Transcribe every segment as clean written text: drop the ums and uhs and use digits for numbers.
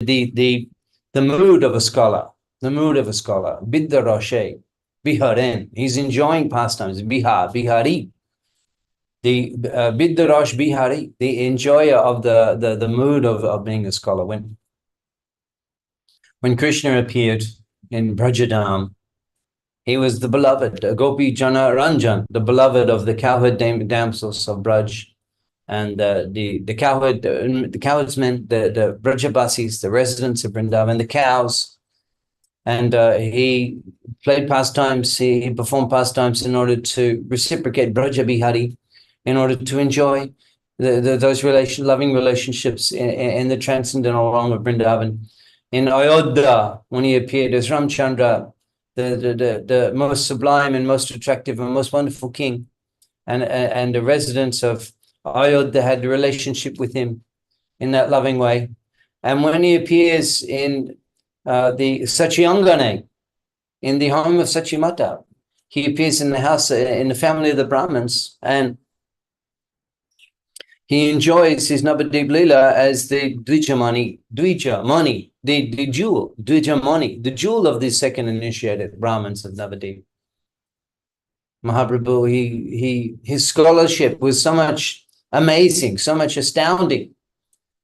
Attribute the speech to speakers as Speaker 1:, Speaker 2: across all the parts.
Speaker 1: the mood of a scholar, Bidda Roshe, Biharen, he's enjoying pastimes, Bihari, the Bidda Rosh Bihari, the enjoyer of the mood of being a scholar. When Krishna appeared in Brajadam, he was the beloved, Gopi Jana Ranjan, the beloved of the cowherd damsels of Braj, and the cowherdsmen, the Brajabasis, the residents of Vrindavan, the cows. And he played pastimes, he performed pastimes in order to reciprocate Braja Bihari, in order to enjoy those loving relationships in the transcendental realm of Vrindavan. In Ayodhya, when he appeared as Ramchandra, the most sublime and most attractive and most wonderful king, and the residents of Ayodhya had a relationship with him in that loving way. And when he appears in the Satyangane, in the home of Sachimata, he appears in the house, in the family of the Brahmins, and he enjoys his Navadip Leela as the Dvijamani, the jewel, Dvijamani, the jewel of the second initiated Brahmins of Navadip. Mahaprabhu, his scholarship was so much amazing, so much astounding.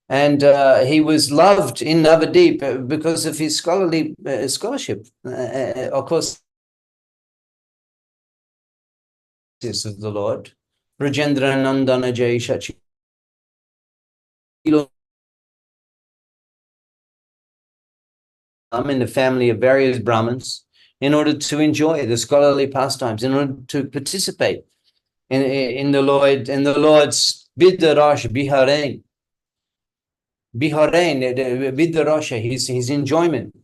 Speaker 1: And he was loved in Navadip because of his scholarship. Of course, this is the Lord. Rajendra Nandana Jai Shachi. I'm in the family of various Brahmins in order to enjoy the scholarly pastimes, in order to participate in the Lord's Bidda Rasha Biharain. Bidda Rasha, his enjoyment,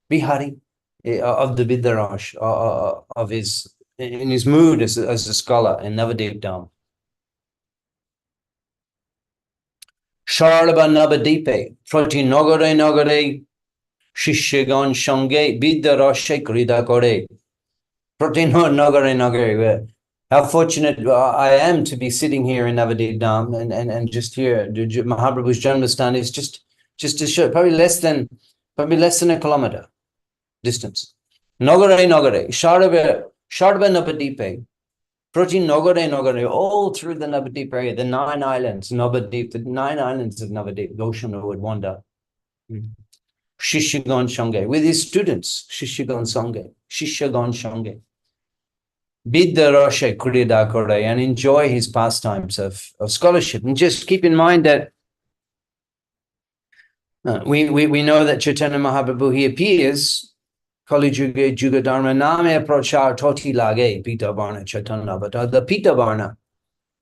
Speaker 1: Bihari, of the Bidda Rasha, of in his mood as a scholar in Navadip Dham. Sharaba Navadipe, Proti Nogare, Shishigan Shange, Bidda Rasha Krida Kore. Proti Nogare. How fortunate I am to be sitting here in Navadip Dham and just here. Mahaprabhu's Janmasthana is just to show, probably less than a kilometer distance. Nogare, Sharaba Navadipe, Proti Nogare, all through the Navadip area, the 9 islands, Navadip, the 9 islands of Navadip, Goshana would wander. Shishigan Shange, with his students, Shishigan Shange. Bidda Rasha Kurida Kore, and enjoy his pastimes of scholarship. And just keep in mind that we know that Chaitanya Mahaprabhu, he appears, Kali Juga Dharma Name Prachar Toti Lage, Pita Varna Chaitanya Avatar, the Pita Varna,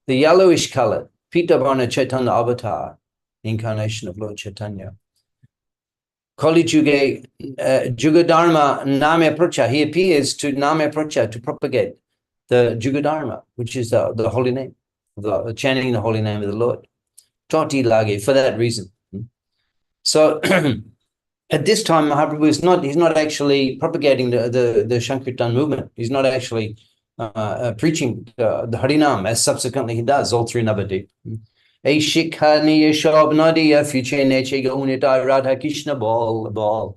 Speaker 1: the yellowish color, Pita Varna Chaitanya Avatar, incarnation of Lord Chaitanya. Kali Juga Dharma Name Pracha, he appears to Name Pracha, to propagate the Jugadharma, which is the holy name, chanting the holy name of the Lord. Toti Lage, for that reason. So at this time, Mahaprabhu he's not actually propagating the Sankirtan movement. He's not actually preaching the Harinam, as subsequently he does all through Navadip. Shikhani Shab Nadia, Fuche Neche Gaunita Radha Krishna Ball.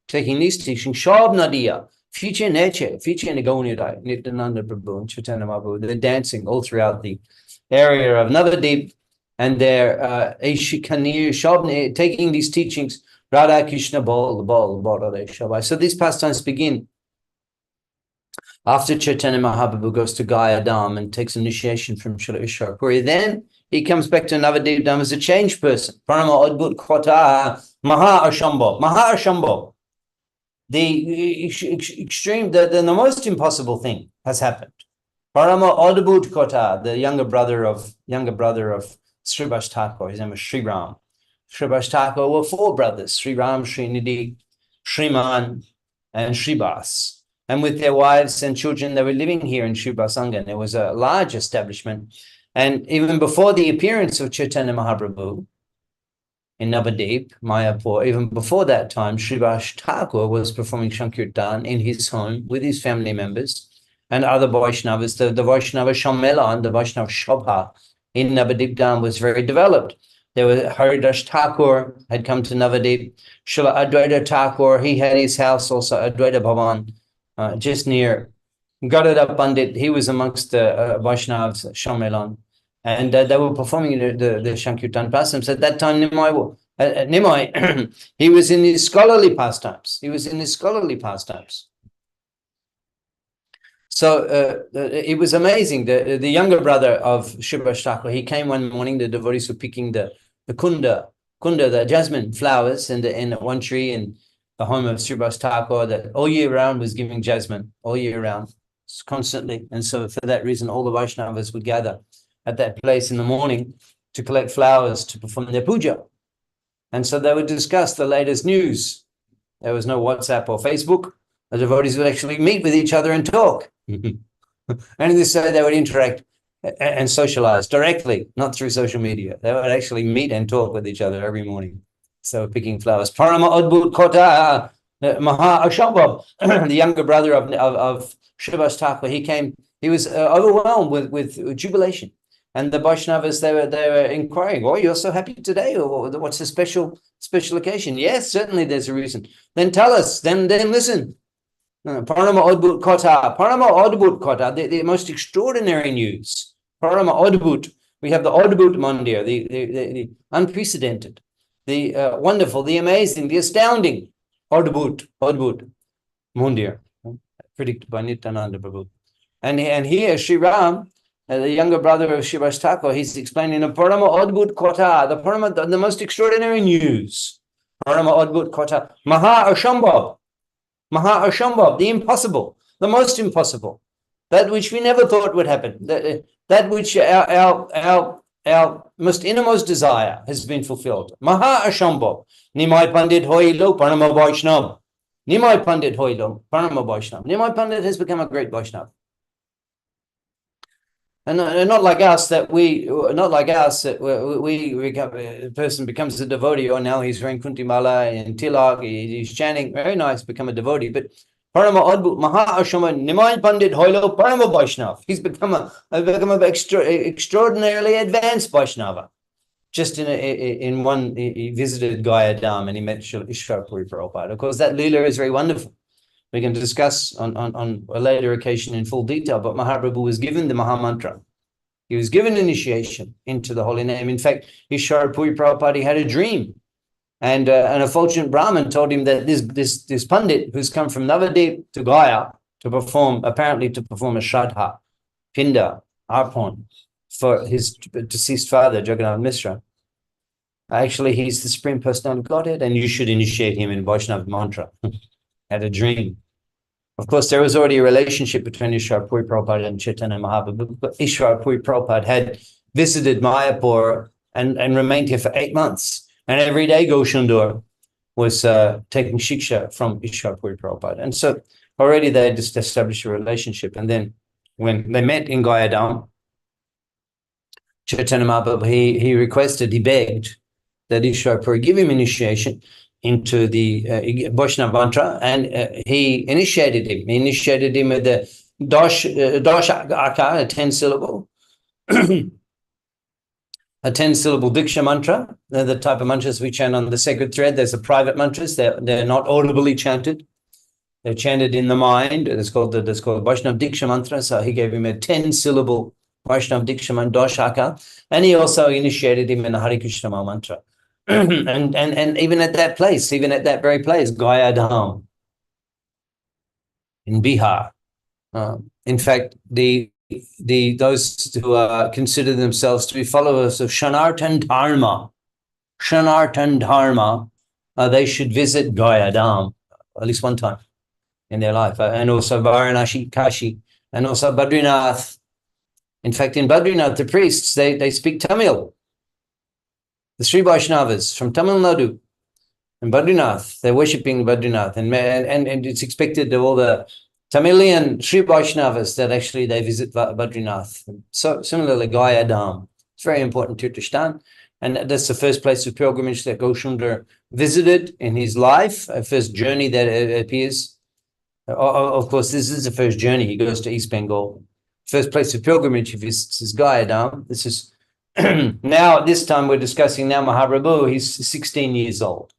Speaker 1: Taking these teachings, Shab Nadia. Future nature, future Nagonidai, Nityananda Prabhu and Chaitanya Mahaprabhu, they're dancing all throughout the area of Navadip, and they're taking these teachings, Radha Krishna Bal. So these pastimes begin after Chaitanya Mahaprabhu goes to Gaya Dham and takes initiation from Srila Ishwar Puri. Then he comes back to Navadip Dham as a changed person. Parama Adbhut Kota Maha Ashambho. The extreme, the most impossible thing has happened. Parama Adbhut Kota, the younger brother of Sribas Thakur, his name was Sri Ram. Sribas Thakur were 4 brothers: Sri Ram, Srinidhi, Shriman, and Sribas. And with their wives and children, they were living here in Sribasangan. It was a large establishment. And even before the appearance of Chaitanya Mahaprabhu in Navadip, Mayapur, even before that time, Sribas Thakur was performing Sankirtan in his home with his family members and other Vaishnavas. The Vaishnava Shammelan, the Vaishnava Shobha in Navadip Dham was very developed. There was Haridas Thakur had come to Navadip. Srila Advaita Thakur, he had his house also, Advaita Bhavan, just near. Gadada Pandit, he was amongst the Vaishnavas, Shamilan, and they were performing the Shankirtan pastimes. At that time, Nimai, he was in his scholarly pastimes. So it was amazing. The younger brother of Subhash Thakur, he came one morning, the devotees were picking the kunda, the jasmine flowers in one tree in the home of Subhash Thakur that all year round was giving jasmine, all year round, constantly. And so for that reason, all the Vaishnavas would gather at that place in the morning to collect flowers to perform their puja. And so they would discuss the latest news. There was no WhatsApp or Facebook. The devotees would actually meet with each other and talk. And in this way, they would interact and socialize directly, not through social media. They would actually meet and talk with each other every morning. So picking flowers. Parama Adbhut Kota Maha Ashambhav, the younger brother of Subhash Thakur, he was overwhelmed with jubilation. And the Vaishnavas, they were inquiring, oh, you're so happy today? Or what's the special occasion? Yes, certainly there's a reason. Then tell us, then listen. Parama Adbhut Kota, the most extraordinary news. Parama Adbhut, we have the Adbhut Mandir, the unprecedented, the wonderful, the amazing, the astounding Adbhut Mandir, predicted by Nityananda Prabhu. And here Sri Ram, the younger brother of Subhash Thakur, he's explaining the Parama Adbhut Kota, the most extraordinary news. Parama Adbhut Kota, Maha Ashambhav, the impossible, the most impossible, that which we never thought would happen, that which our most innermost desire has been fulfilled. Maha Ashambhav, Nimai Pandit Hoilo Parama Vaishnav. Nimai Pandit Hoilo Parama Vaishnav. Nimai Pandit has become a great Vaishnav. And not like us a person becomes a devotee, or now he's wearing Kuntimala and Tilak, he's chanting, very nice, become a devotee. But Parama Adbhut Maha Ashama Nimai Pandit Hoilo Parama Vaishnav. He's become an extraordinarily advanced Vaishnava. Just in one, he visited Gaya Dham and he met Ishwar Puri Prabhupada. Of course, that Leela is very wonderful. We can discuss on a later occasion in full detail, but Mahaprabhu was given the Maha Mantra. He was given initiation into the holy name. In fact, Ishwar Puri Prabhupada had a dream, and a fortunate Brahmin told him that this Pandit who's come from Navadip to Gaya to perform a Shraddha, Pinda, Arpon for his deceased father, Jagannath Mishra. Actually, he's the Supreme Personality of Godhead, and you should initiate him in Vaishnava Mantra. Had a dream. Of course, there was already a relationship between Ishwar Puri Prabhupada and Chaitanya Mahaprabhu, but Ishwar Puri Prabhupada had visited Mayapur and remained here for 8 months. And every day Goshandur was taking shiksha from Ishwar Puri Prabhupada. And so already they had just established a relationship. And then when they met in Gaya Dham, Chaitanya Mahaprabhu, he begged that Ishwar Puri give him initiation into the Vaishnava Mantra, and he initiated him. He initiated him with the Dosh Akar, a 10-syllable, a 10-syllable Diksha mantra. They're the type of mantras we chant on the sacred thread. There's the private mantras. They're not audibly chanted. They're chanted in the mind. It's called Vaishnava Diksha mantra. So he gave him a 10-syllable Vaishnava Diksha mantra, Dosh Akar, and he also initiated him in the Hare Krishna mantra. and even at that very place, Gaya Dham in Bihar. In fact, those who consider themselves to be followers of Sanatana Dharma, they should visit Gaya Dham at least one time in their life, and also Varanasi, Kashi, and also Badrinath. In fact, in Badrinath, the priests they speak Tamil. The Sri Vaishnavas from Tamil Nadu and Badrinath, they're worshipping Badrinath, and it's expected of all the Tamilian Sri Vaishnavas that actually they visit Badrinath. So similarly, Gaya Dham, it's very important Tirthasthan, and that's the first place of pilgrimage that Goshandar visited in his life, a first journey that appears. Of course, this is the first journey. He goes to East Bengal. First place of pilgrimage he visits is Gaya Dham. This is Now, at this time, we're discussing now Mahaprabhu, he's 16 years old.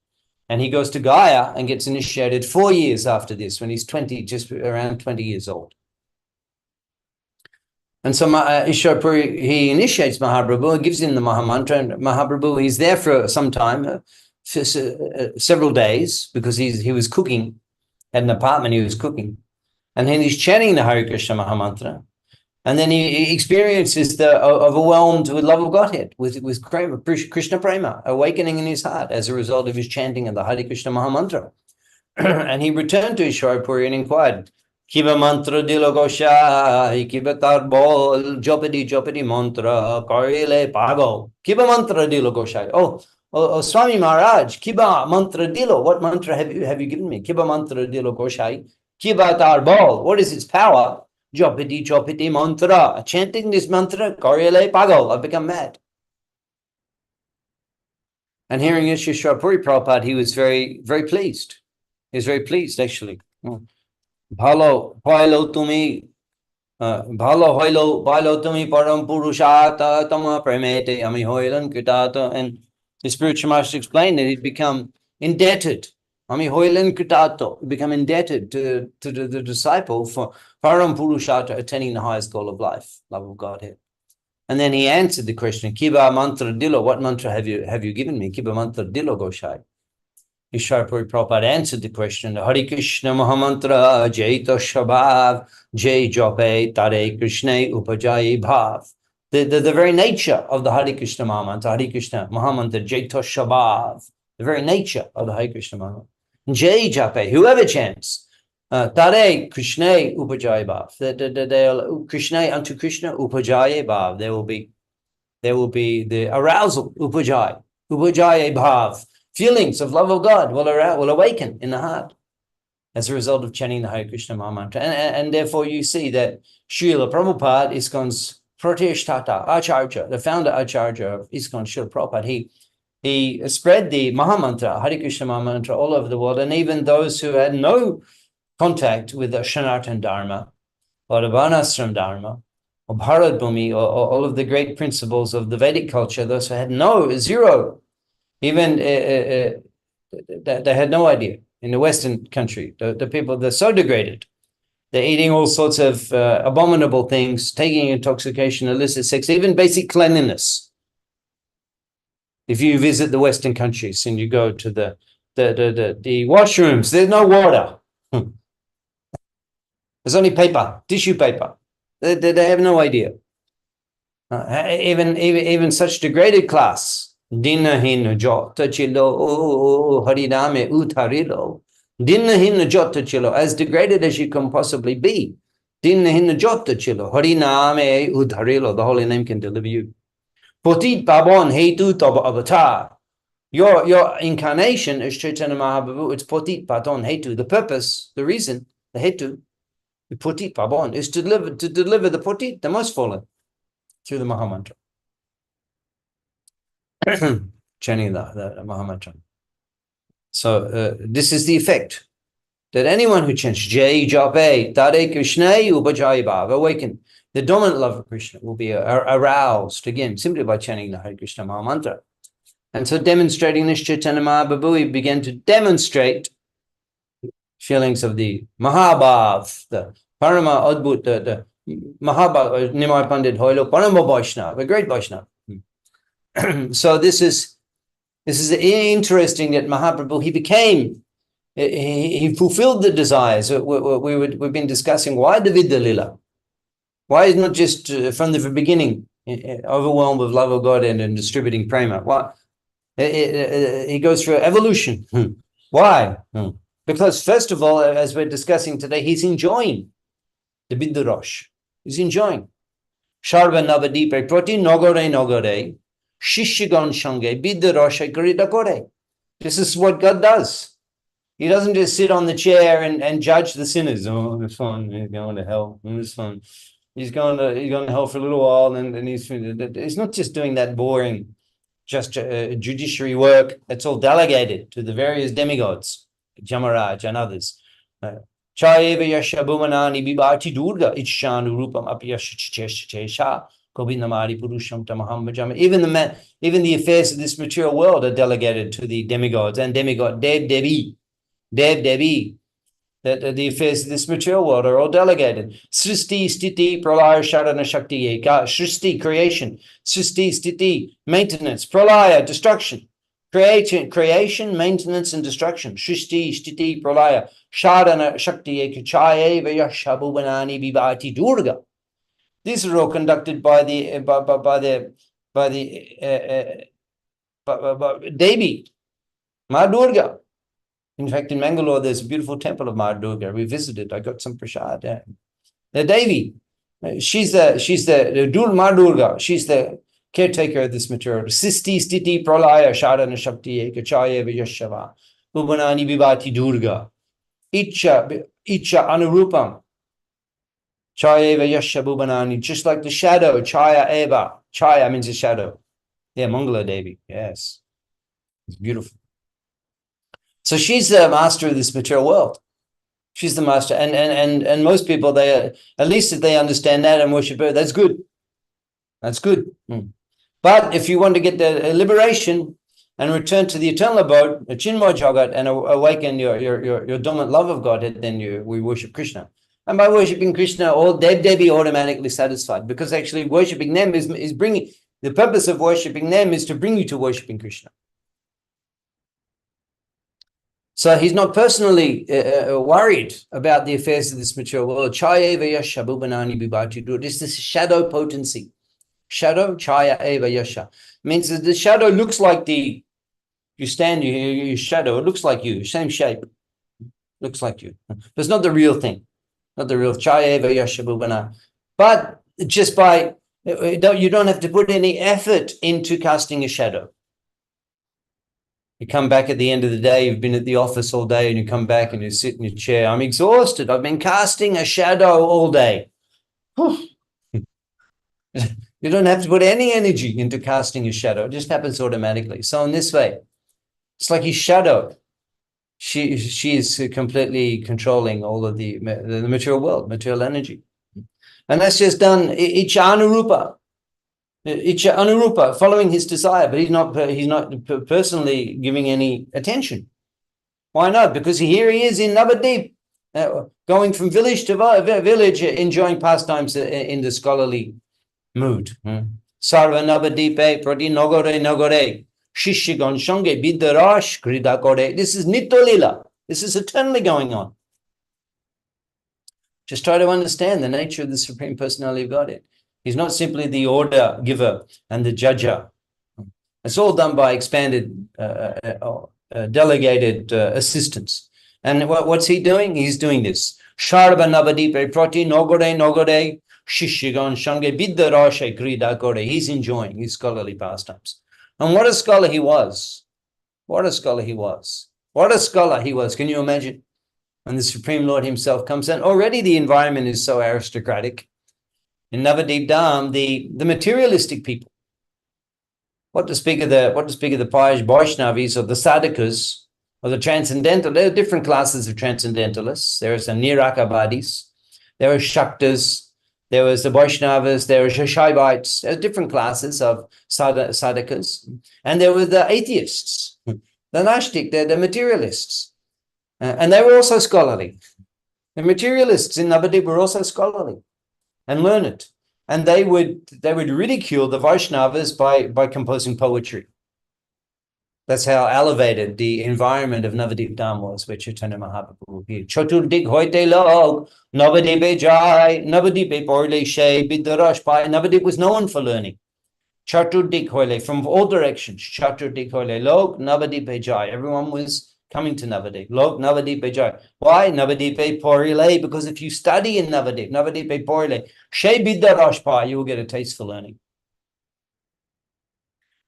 Speaker 1: And he goes to Gaya and gets initiated 4 years after this, when he's 20, just around 20 years old. And so Ishwar Puri, he initiates Mahaprabhu and gives him the Mahamantra. And Mahaprabhu, he's there for some time, several days, because he was cooking, had an apartment he was cooking. And then he's chanting the Hare Krishna Mahamantra. And then he experiences the overwhelmed with love of Godhead, with Krishna Prema, awakening in his heart as a result of his chanting of the Hare Krishna Mahamantra. And he returned to Ishwar Puri and inquired, Kiba mantra dilo goshai, kiba tarbol, jopati mantra, karile pago. Kiba mantra dilo goshai. Oh, Swami Maharaj, kiba mantra dilo. What mantra have you given me? Kiba mantra dilo goshai. Kiba tarbol. What is its power? Jopati mantra. Chanting this mantra, karile pago. I've become mad. And hearing Ishwar Puri Prabhupada, he was very, very pleased. He was very pleased, actually. Bhalo hoilo tumi param purushata tama premete ami hoilan kitata. And the spiritual master explained that he'd become indebted. Ami hoilan kitato, become indebted to the disciple for param purushata, attaining the highest goal of life, love of Godhead. And then he answered the question, Kiba mantra dilo, what mantra have you given me? Kiba mantra dilo goshai. Ishwar Puri Prabhupada answered the question, Hare Krishna Mahamantra, Jaita Shabhav, Jai Jope, Tare Krishna Upajayi Bhav. The very nature of the Hare Krishna Mahamantra, Hare Krishna Mahamantra, Jaita Shabhav, the very nature of the Hare Krishna Mahamantra. Jai Jope, whoever chants, Tare Krishna Upajayi Bhav, Krishna unto Krishna Upajayi Bhav, there will be the arousal, Upajayi Bhav. Feelings of love of God will awaken in the heart as a result of chanting the Hare Krishna Mahamantra. And therefore you see that Srila Prabhupada, ISKCON's Pratishtata Acharya, the founder Acharya of ISKCON, Srila Prabhupada, he spread the Mahamantra, Hare Krishna Mahamantra, all over the world. And even those who had no contact with the Sanatana Dharma or the Varnashram Dharma or Bharat Bhumi or all of the great principles of the Vedic culture, those who had zero, even they had no idea. In the Western country, the people, they're so degraded. They're eating all sorts of abominable things, taking intoxication, illicit sex, even basic cleanliness. If you visit the Western countries and you go to the washrooms, there's no water. There's only paper, tissue paper. They have no idea. Even such degraded class. Dinnahin jota chilo hariname utarilo. Dinnahin jota chilo, as degraded as you can possibly be. Dinnahin jota chilo hariname utarilo. The holy name can deliver you. Potit pabon hetu tava avatar. Your incarnation is Chaitanya Mahaprabhu. It's potit paton hetu. The purpose, the reason, the hetu, the potit pabon, is to deliver the potit, the most fallen, through the Mahamantra. Chanting the Mahamantra. So this is the effect, that anyone who chants Jai Jape Tare Krishna Upajayi Bhav, awaken, the dominant love of Krishna will be aroused again simply by chanting the Hare Krishna Mahamantra. And so demonstrating this, Chaitanya Mahaprabhu, he began to demonstrate feelings of the Mahabhav, the Parama Adbhut, the Mahabhav, Nimai Pandit Hoilo, Parama Vaishnava, a great Vaishnava. So this is interesting that Mahaprabhu, he fulfilled the desires. We've been discussing why the Vidya Lila. Why is not just from the beginning overwhelmed with love of God and distributing prema? Why? He goes through evolution. Why? Because first of all, as we're discussing today, he's enjoying the Biddurosh. He's enjoying. Sharva Navadipe Proti Nogore. Shishigon Shange Biddurosh Karita Kore. This is what God does. He doesn't just sit on the chair and judge the sinners. Oh, it's fun. He's going to hell. It's fun. He's going to hell for a little while, and he's not just doing that boring, just judiciary work. It's all delegated to the various demigods, Jamaraj and others. Chayeva Yashabhumanani Bibati Durga Ichshanu Rupam Apyashchesha Govindamari Purusham Tamaham Bhajami. Even the affairs of this material world are delegated to the demigods and demigod Dev Devi. The affairs of this material world are all delegated. Srishti, Stiti, Pralaya, Sharana, Shakti, Eka. Srishti, creation. Srishti, Stiti, maintenance. Pralaya, destruction. Creation, maintenance, and destruction. Srishti, Stiti, Pralaya, Sharana, Shakti, Eka, Chaye, Vayashabhubanani, Vibhati, Durga. These are all conducted by the Devi, Ma Durga. In fact, in Mangalore, there's a beautiful temple of Ma Durga. We visited. I got some prasad there. The Devi, she's the Ma Durga. She's the caretaker of this material. Sisti, Stiti, Pralaya, Sharana, Shakti, Ekachaya, Vayashava, Ubhanani, Vibhati, Durga. Icha, Anurupam. Chaya Eva Yasha Bhubanani, just like the shadow, Chaya Eva. Chaya means a shadow. Yeah, Mangala Devi. Yes. It's beautiful. So she's the master of this material world. She's the master. And most people, they at least if they understand that and worship her, that's good. That's good. But if you want to get the liberation and return to the eternal abode, Chinmay Jagat, and awaken your dormant love of Godhead, then we worship Krishna. And by worshipping Krishna, all Devi automatically satisfied, because actually worshipping them is bringing, the purpose of worshipping them is to bring you to worshipping Krishna. So he's not personally worried about the affairs of this material world. Chaya eva yasha bhubanani bibhati dur. This is shadow potency. Shadow, chaya eva yasha. Means that the shadow looks like you stand, your shadow, it looks like you, same shape. Looks like you. But it's not the real thing. Not the real Chaya eva yasha bhubana. But just by, you don't have to put any effort into casting a shadow. You come back at the end of the day, you've been at the office all day, and you come back and you sit in your chair. I'm exhausted. I've been casting a shadow all day. You don't have to put any energy into casting a shadow. It just happens automatically. So in this way, it's like his shadow. She is completely controlling all of the material world, material energy. And that's just done Icha Anurupa, following his desire, but he's not personally giving any attention. Why not? Because here he is in Navadip, going from village to village, enjoying pastimes in the scholarly mood. Sarva Navadipe Prati Nogore. Shishigon Shonge Bidarash Krida Kore. This is Nitolila. This is eternally going on. Just try to understand the nature of the Supreme Personality of Godhead. He's not simply the order giver and the judger. It's all done by expanded, delegated assistants. And what's he doing? He's doing this. Sharba Navadipe Prati Nogore Shishigon Shange Biddarashe Krida Kore. He's enjoying his scholarly pastimes. And what a scholar he was. What a scholar he was. What a scholar he was. Can you imagine? When the Supreme Lord himself comes in, already the environment is so aristocratic. In Navadip Dham, the materialistic people, what to speak of the pious Vaishnavis or the sadhakas or the transcendental, there are different classes of transcendentalists. There are some Nirakavadis, there are Shaktas, there was the Vaishnavas, there were Shaivites, there are different classes of sadhakas. And there were the atheists, the Nashtik, the materialists. And they were also scholarly. The materialists in Navadip were also scholarly and learned. And they would ridicule the Vaishnavas by composing poetry. That's how elevated the environment of Navadip Dham was, where Chaitanya Mahaprabhu appeared. Chaturdik hoite log, Navadipe jai, Navadipe porle shay, bidarash pai. Navadip was known for learning. Chaturdik hoile, from all directions. Chaturdik hoile log, Navadipe jai. Everyone was coming to Navadip. Log, Navadipe jai. Why? Navadipe porle, because if you study in Navadip, Navadipe porle, shay bidarash pai, you will get a taste for learning.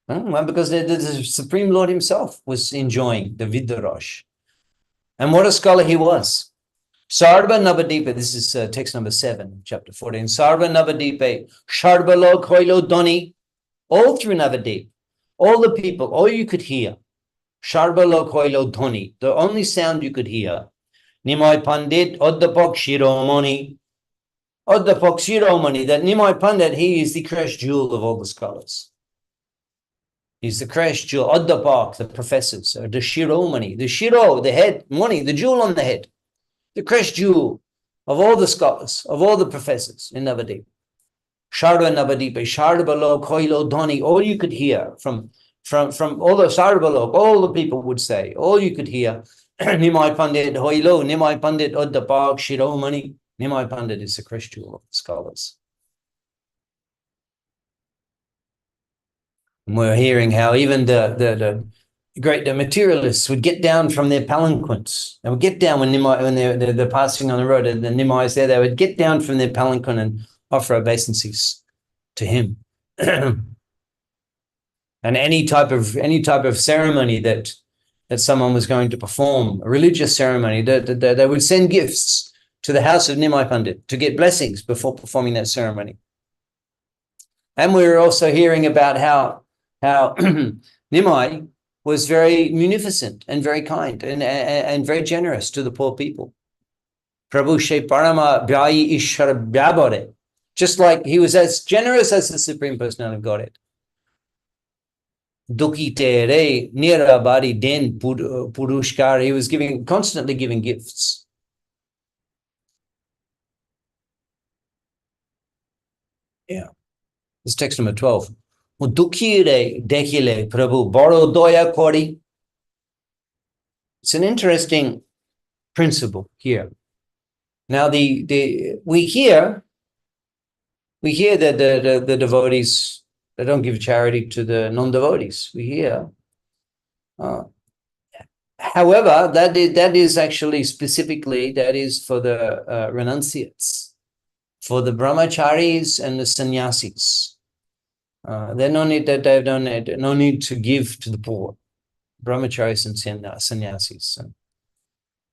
Speaker 1: Well, because the Supreme Lord himself was enjoying the Vidyarash. And what a scholar he was. Sarva Navadipe, this is text number 7, chapter 14. Sarva Navadipe, Sharbalo Koilo Doni, all through Navadip, all the people, all you could hear. Sharbalo Koilo Doni, the only sound you could hear. Nimai Pandit Oddapok Shiromoni, Oddapak Shiromani, that Nimai Pandit, he is the crash jewel of all the scholars. He's the crash jewel. Oddapak, the professors, or the Shiromani, the Shiro, the head, money, the jewel on the head, the crash jewel of all the scholars, of all the professors in Navadip. Sharda Navadipe, Shardabalo, Koilo, Doni, all you could hear from all the Sardabalo, all the people would say, all you could hear, Nimai Pandit, Hoilo, Nimai Pandit, Oddapak, Shiromani. Nimai Pandit is the crash jewel of the scholars. And we're hearing how even the materialists would get down from their palanquins. They would get down when they're passing on the road, and the Nimai is there, they would get down from their palanquin and offer obeisances to him. And any type of ceremony that someone was going to perform, a religious ceremony, they would send gifts to the house of Nimai Pandit to get blessings before performing that ceremony. And we were also hearing about how Nimai was very munificent and very kind and very generous to the poor people. Prabhu She Parama Bhai Ishwar Vyabhare. Just like he was as generous as the Supreme Personality of Godhead. Dukhi Tere Nirabari Den Purushkar. He was constantly giving gifts. Yeah. This is text number 12. Dukhire Dekile Prabhu Boro Doya Kori. It's an interesting principle here. Now we hear that the devotees, they don't give charity to the non-devotees. We hear. However, that is actually specifically, that is for the renunciates, for the brahmacharis and the sannyasis. They no need to give to the poor, brahmacharis and sannyasis.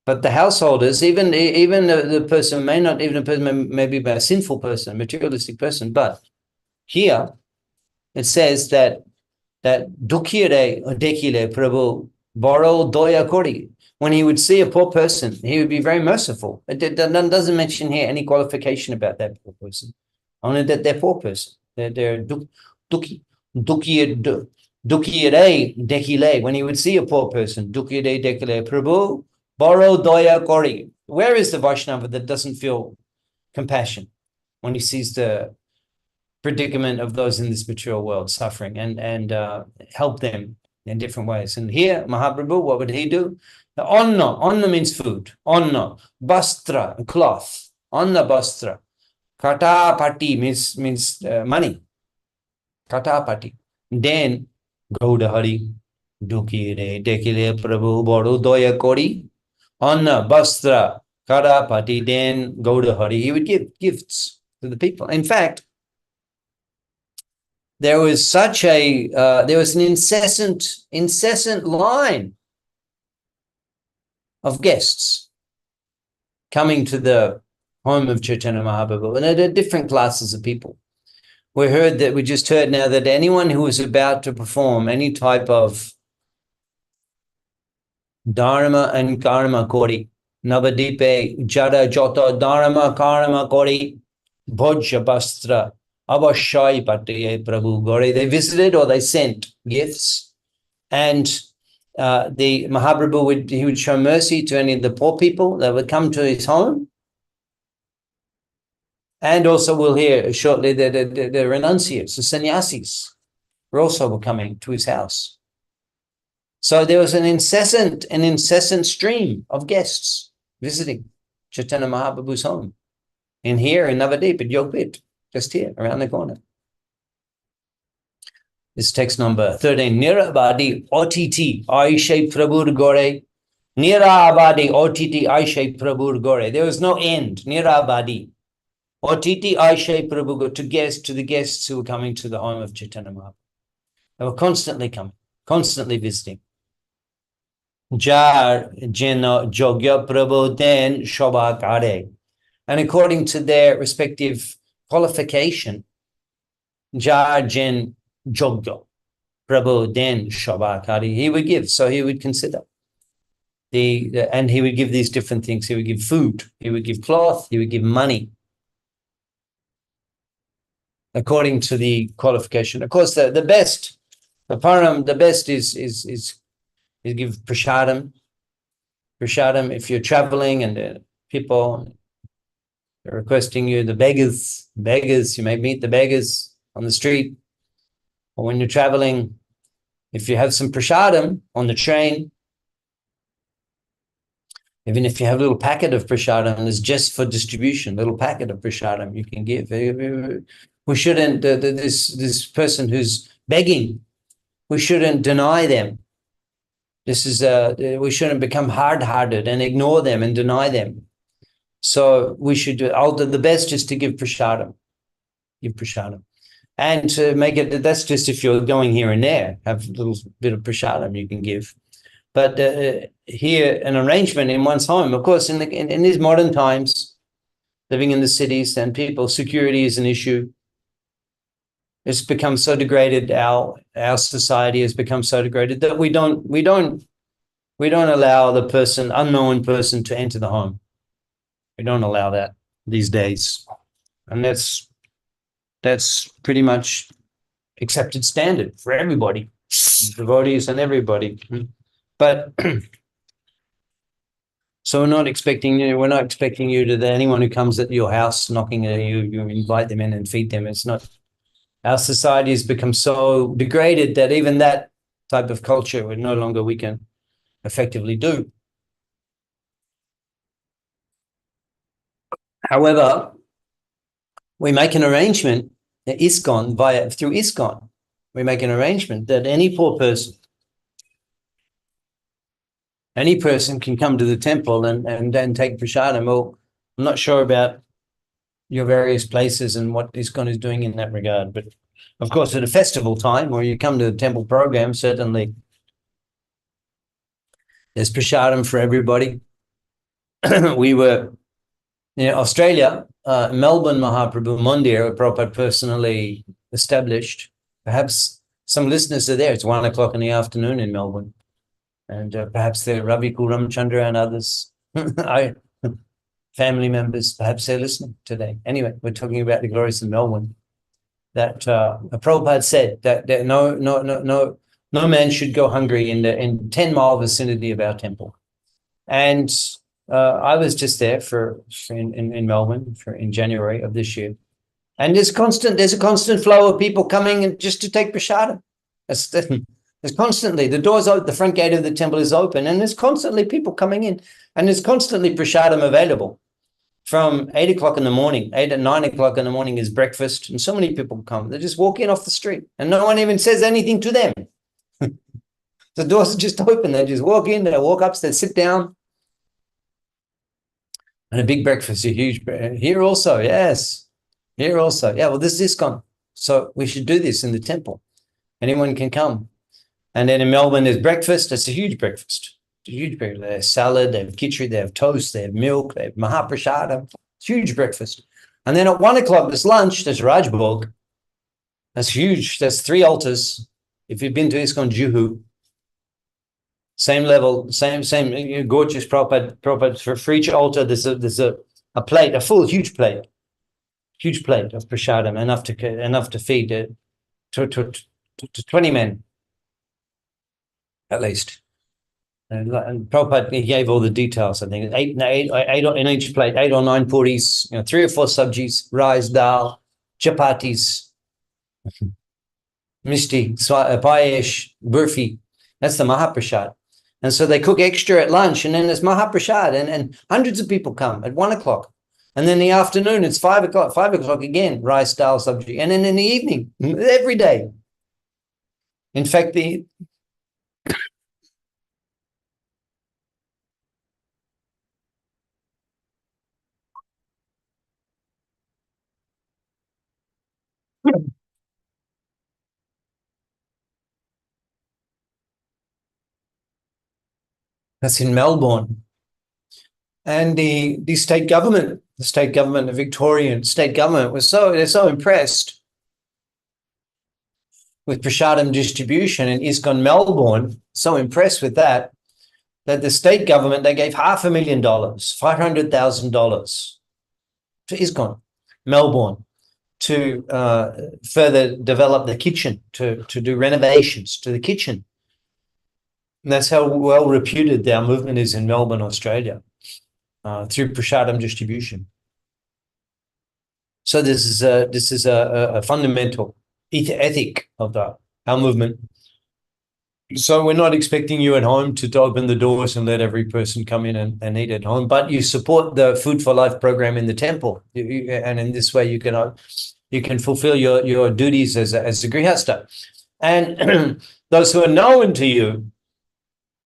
Speaker 1: But the householders, even the person may be a sinful person, materialistic person, but here it says that dukhire or dekile Prabhu boro doya kori. When he would see a poor person, he would be very merciful. It doesn't mention here any qualification about that poor person, only that they're poor person. They're dukhire dekile. When he would see a poor person, dukhire dekile Prabhu boro doya kori. Where is the Vaishnava that doesn't feel compassion when he sees the predicament of those in this material world suffering and help them in different ways? And here, Mahaprabhu, what would he do? The onna means food. Onna, bastra, cloth. Onna, bastra. Katapati means money. Katapati. Then, Gauda Hari, Dukire, Dekile, Prabhu, Boru, Doya Kori. Anna, Bastra, Karapati, then Gauda Hari. He would give gifts to the people. In fact, there was an incessant line of guests coming to the home of Chaitanya Mahaprabhu, and there are different classes of people. We just heard now that anyone who was about to perform any type of Dharma and Karma Kori, Navadipe, Jada Jota, Dharma, Karma Kori, Bhojya Bastra, Avashai Patiye Prabhu Gore. They visited or they sent gifts, and the Mahaprabhu would show mercy to any of the poor people that would come to his home. And also we'll hear shortly that the renunciates, the sannyasis, were also coming to his house. So there was an incessant stream of guests visiting Chaitanya Mahaprabhu's home. In here in Navadip, at Yogbit, just here, around the corner. This text number 13. Nirabadi OTT Aishe Prabhur Gore. Nirabadi OTT Aishe Prabhur Gore. There was no end. Nirabadi OTT Aishe Prabhur Gore, to the guests who were coming to the home of Chaitanya Mahaprabhu. They were constantly coming, constantly visiting. Jar Jena Jogya Prabhu Den Shobhakare. And according to their respective qualification, Jar Jen Jogya Prabhu Den Shobhakare, he would give. So he would consider and he would give these different things. He would give food, he would give cloth, he would give money. according to the qualification. Of course, the best, the param, the best is give prasadam. Prasadam, if you're traveling and people are requesting you, the beggars, you may meet the beggars on the street, or when you're traveling, if you have some prasadam on the train, even if you have a little packet of prasadam, it's just for distribution, little packet of prasadam you can give. We shouldn't, this person who's begging, we shouldn't deny them. This is, we shouldn't become hard-hearted and ignore them and deny them. So we should do, the best is to give prasadam. Give prasadam. And to make it, that's just if you're going here and there, have a little bit of prasadam you can give. But here, an arrangement in one's home, of course, in these modern times, living in the cities and people, security is an issue. It's become so degraded. Our society has become so degraded that we don't allow the person, unknown person, to enter the home. We don't allow that these days, and that's pretty much accepted standard for everybody, devotees and everybody. But so we're not expecting you to anyone who comes at your house knocking at you, you invite them in and feed them. It's not. Our society has become so degraded that even that type of culture we can effectively do. However, we make an arrangement at ISKCON through ISKCON. We make an arrangement that any poor person, can come to the temple and then take prasadam. Well, I'm not sure about your various places and what ISKCON is doing in that regard, but of course, at a festival time where you come to the temple program, certainly there's prasadam for everybody. We were in Australia, Melbourne Mahaprabhu Mandir, Prabhupada personally established. Perhaps some listeners are there. It's 1 o'clock in the afternoon in Melbourne. And perhaps they're Ravi Kuramchandra and others, family members, perhaps they're listening today. Anyway, we're talking about the glories of Melbourne. That Prabhupada said that no man should go hungry in 10-mile vicinity of our temple. And I was just there in Melbourne in January of this year. And there's a constant flow of people coming and just to take prasadam. There's constantly, the doors open, the front gate of the temple is open, and there's constantly people coming in, and there's constantly prasadam available. From 8 o'clock in the morning, 8 and 9 o'clock in the morning is breakfast, and so many people come. They just walk in off the street, and no one even says anything to them. The doors are just open. They just walk in, they walk up, they sit down. And a big breakfast, a huge, here also, yes. Here also, yeah, well, this is ISKCON. So we should do this in the temple. Anyone can come. And then in Melbourne, there's breakfast. It's a huge breakfast. It's a huge breakfast. They have salad, they have khichdi, they have toast, they have milk, they have mahaprasadam. It's huge breakfast. And then at 1 o'clock, there's lunch, there's Rajbhog. That's huge. That's 3 altars. If you've been to ISKCON Juhu, same level, same gorgeous Prabhupada. For each altar, there's a plate, a full, huge plate of prasadam, enough to feed to 20 men. At least. And Prabhupada, he gave all the details. I think 8 in each plate, 8 or 9 puris, 3 or 4 sabjis, rice, dal, chapatis, misti, payesh, burfi. That's the Mahaprasad. And so they cook extra at lunch, and then there's Mahaprasad, and hundreds of people come at 1 o'clock. And then in the afternoon, it's 5 o'clock again, rice, dal, sabji. And then in the evening, every day. In fact, that's in Melbourne. And the state government, the Victorian state government they're so impressed with prasadam distribution in ISKCON Melbourne, so impressed with that the state government, they gave $500,000, $500,000 to ISKCON Melbourne. to further develop the kitchen, to do renovations to the kitchen. And that's how well reputed our movement is in Melbourne, Australia, through prasadam distribution. So this is a fundamental ethic of our movement. So we're not expecting you at home to open the doors and let every person come in and eat at home, but you support the Food for Life program in the temple, and in this way you can fulfill your duties as a grihasta. And those who are known to you,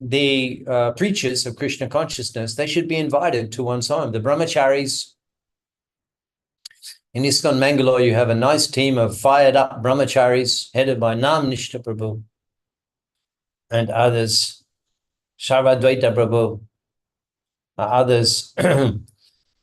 Speaker 1: the preachers of Krishna consciousness, they should be invited to one's home. The brahmacharis in ISKCON Mangalore, you have a nice team of fired up brahmacharis headed by Nam Nishta Prabhu and others, Sarvadvaita Prabhu, others,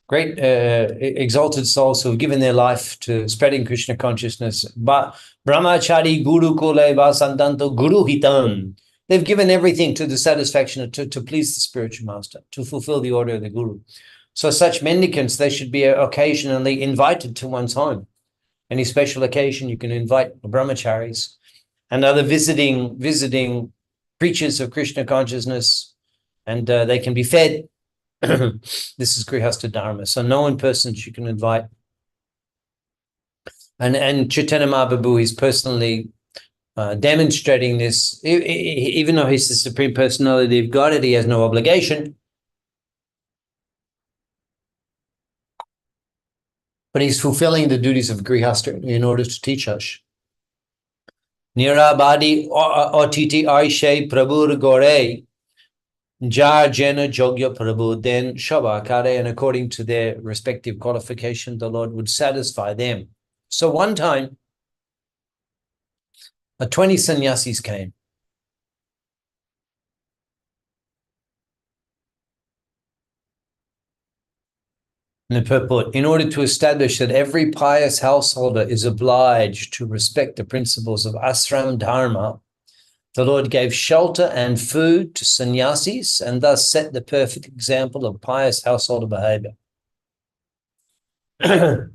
Speaker 1: great exalted souls who have given their life to spreading Krishna consciousness. But Brahmachari Guru Kole Vasantanto Guru Hitam. They've given everything to the satisfaction to please the spiritual master, to fulfill the order of the Guru. So such mendicants, they should be occasionally invited to one's home. Any special occasion, you can invite brahmacharis and other visiting preachers of Krishna consciousness, and they can be fed. This is Grihastha Dharma. So no one person you can invite. And Chaitanya Mahaprabhu is personally demonstrating this. Even though he's the Supreme Personality of Godhead, he has no obligation. But he's fulfilling the duties of Grihastha in order to teach us. Nirabadi otiti aishe prabhur gore jar jena jogya prabhu, then shabakare, and according to their respective qualification, the Lord would satisfy them. So one time, 20 sannyasis came. In the purport, in order to establish that every pious householder is obliged to respect the principles of ashram dharma, the Lord gave shelter and food to sannyasis and thus set the perfect example of pious householder behavior. It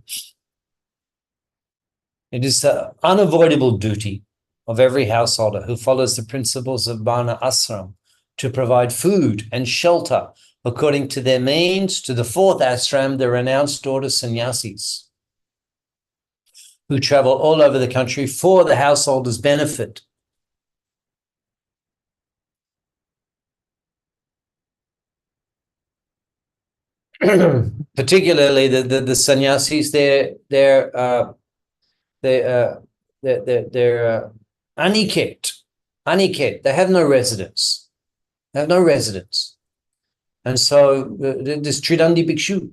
Speaker 1: is the unavoidable duty of every householder who follows the principles of Varna ashram to provide food and shelter according to their means to the fourth ashram, the renounced order sannyasis, who travel all over the country for the householder's benefit. Particularly the sannyasis, they're aniket. They have no residence. And so this Tridandi Bhikshu,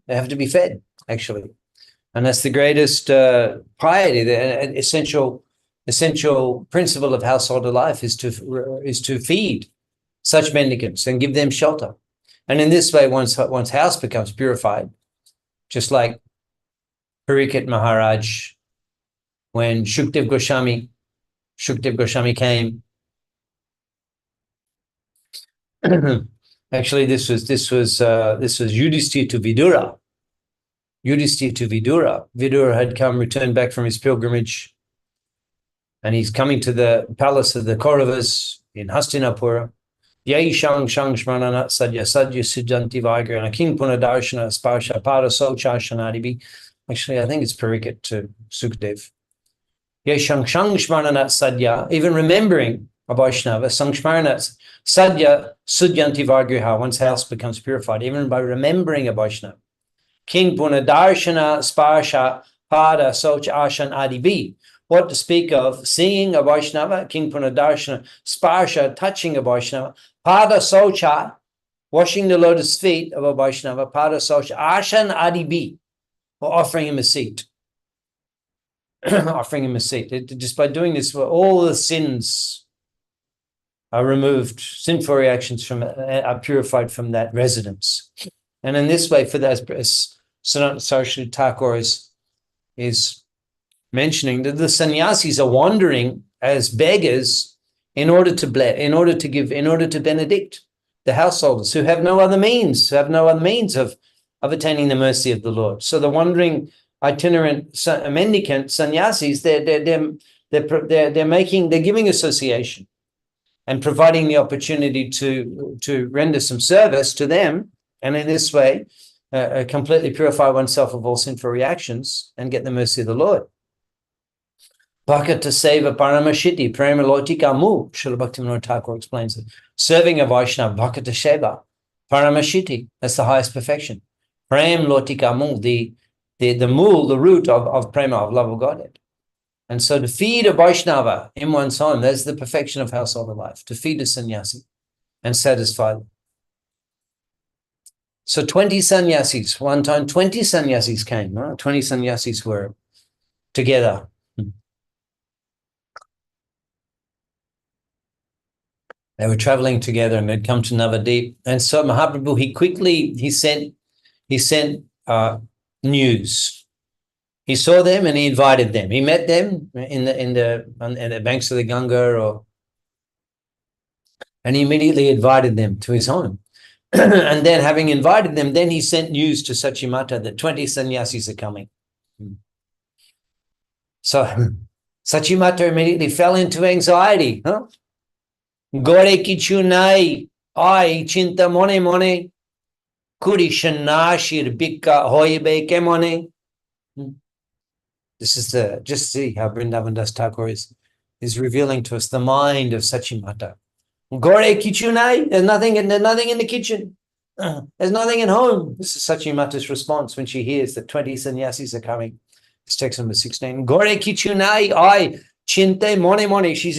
Speaker 1: they have to be fed, actually. And that's the greatest piety, the essential principle of householder life is to feed such mendicants and give them shelter. And in this way, one's house becomes purified, just like Parikshit Maharaj, when Shukdev Goswami came. Actually, this was Yudhisthira to Vidura. Vidura had returned back from his pilgrimage, and he's coming to the palace of the Kauravas in Hastinapura. Yai shang shmanana sadya sujanti vagrana king punadarshana sparsha pada socha shanadibi. Actually, I think it's Parikshit to Sukdev. Yai shang shmanana sadya, even remembering a Vaishnava, Sangshmarana Sadya Sudyanti Vargriha, one's house becomes purified, even by remembering a Vaishnava. King Punadarshana Sparsha Pada Soch Ashan Adibi. What to speak of seeing a Vaishnava, King Punadarshana Sparsha, touching a Vaishnava, Pada Socha, washing the lotus feet of a Vaishnava, Pada Socha Ashan Adibi, or offering him a seat. Just by doing this, all the sins are removed, sinful reactions are purified from that residence. And in this way, for that, as Saraswati Thakur is mentioning, that the sannyasis are wandering as beggars in order to benedict the householders who have no other means, of of attaining the mercy of the Lord. So the wandering itinerant mendicant sannyasis, they're giving association and providing the opportunity to render some service to them, and in this way completely purify oneself of all sinful reactions and get the mercy of the Lord. Bhakata seva paramashiti prema lotika mu. Srila Bhaktivinoda Thakur explains it. Serving a Vaishnava, bhakata seva paramashiti, that's the highest perfection. Prem lotika mu, the mul, the root of prema, of love of Godhead. And so to feed a Vaishnava in one's home, that's the perfection of household life, to feed a sannyasi and satisfy them. So 20 sannyasis, one time 20 sannyasis came, right? 20 sannyasis were together. They were traveling together and they'd come to Navadip. And so Mahaprabhu, he sent news. He saw them and he invited them. He met them in the banks of the Ganga, and he immediately invited them to his home. And then, having invited them, then he sent news to Sachimata that 20 sannyasis are coming. So Sachimata immediately fell into anxiety. Huh? Gore kichu nai, ai chinta mone mone, kuri shanashir bikka hoibe kemone. This is just see how Vrindavan Das Thakur is revealing to us the mind of Sachimata. Gore kichunai, there's nothing in the kitchen. There's nothing at home. This is Sachimata's response when she hears that 20 sannyasis are coming. It's text number 16. Gore kichunai, I chinte mone mone. She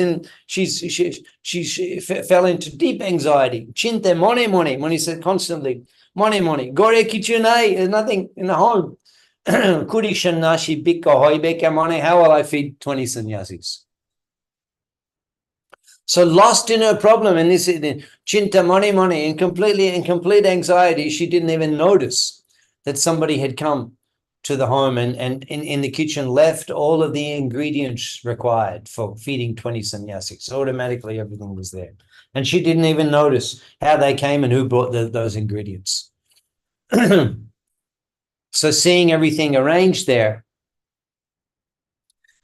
Speaker 1: fell into deep anxiety. Chinte mone mone. When he said constantly, mone mone. Gore kichunai, there's nothing in the home. Kuri shannashi bikka hoibeka mone. How will I feed 20 sannyasis? So lost in her problem, and this chinta mone in complete anxiety, she didn't even notice that somebody had come to the home and in the kitchen left all of the ingredients required for feeding 20 sannyasis. So automatically everything was there. And she didn't even notice how they came and who brought those ingredients. So seeing everything arranged there,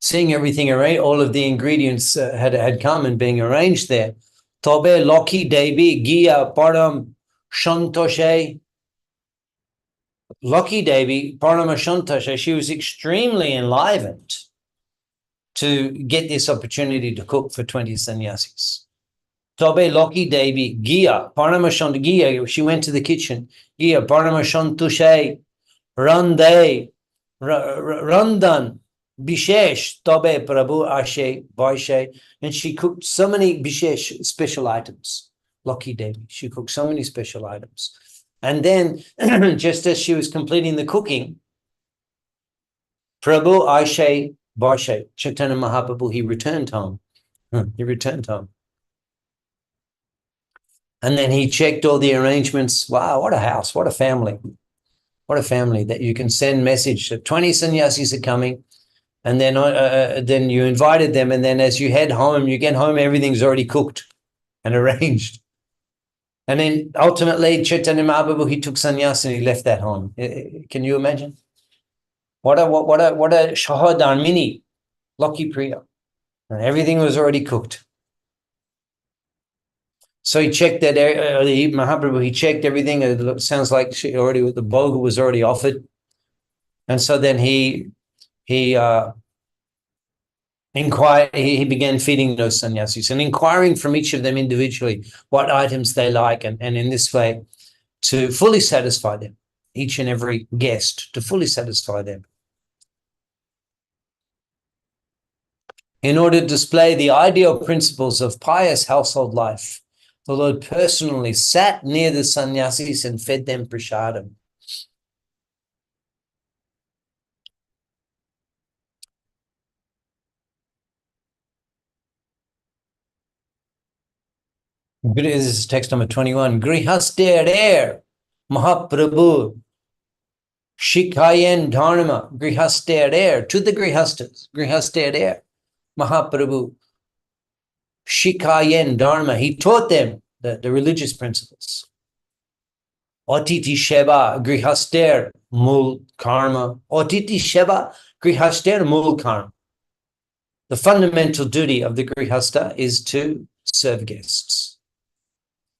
Speaker 1: all of the ingredients had come and being arranged there. Tobe Loki Devi Gia Param Shantoshe. Loki Devi Param Shantoshe, she was extremely enlivened to get this opportunity to cook for 20 sannyasis. Tobe Loki Devi Gia Param Gia, she went to the kitchen. Gia Param Shantoshe Rande Randan Bishesh Tobe Prabhu Ashe Vaishe, and she cooked so many Bishesh special items. Loki Devi, she cooked so many special items. And then, just as she was completing the cooking, Prabhu Ashe Vaishe, Chaitanya Mahaprabhu, he returned home. He returned home. And then he checked all the arrangements. Wow, what a house, what a family. What a family that you can send message that 20 sannyasis are coming. And then you invited them, and then as you head home, you get home, everything's already cooked and arranged. And then ultimately, Chaitanya Mahaprabhu, he took sannyas and he left that home. Can you imagine? What a Shahadarmini, Lucky Priya. And everything was already cooked. So he checked that, Mahaprabhu, he checked everything. It sounds like the bhoga was already offered. And so then he began feeding those sannyasis and inquiring from each of them individually what items they like, and in this way to fully satisfy them, each and every guest, to fully satisfy them. In order to display the ideal principles of pious household life, the Lord personally sat near the sannyasis and fed them prasadam. This is text number 21. Grihaster Mahaprabhu Shikayen Dharma. Grihaster to the Grihastas. Grihaster Mahaprabhu Shikayen Dharma. He taught them the religious principles. Otiti Sheva Grihaster Mul Karma. Otiti Sheva Grihaster Mul Karma. The fundamental duty of the Grihasta is to serve guests.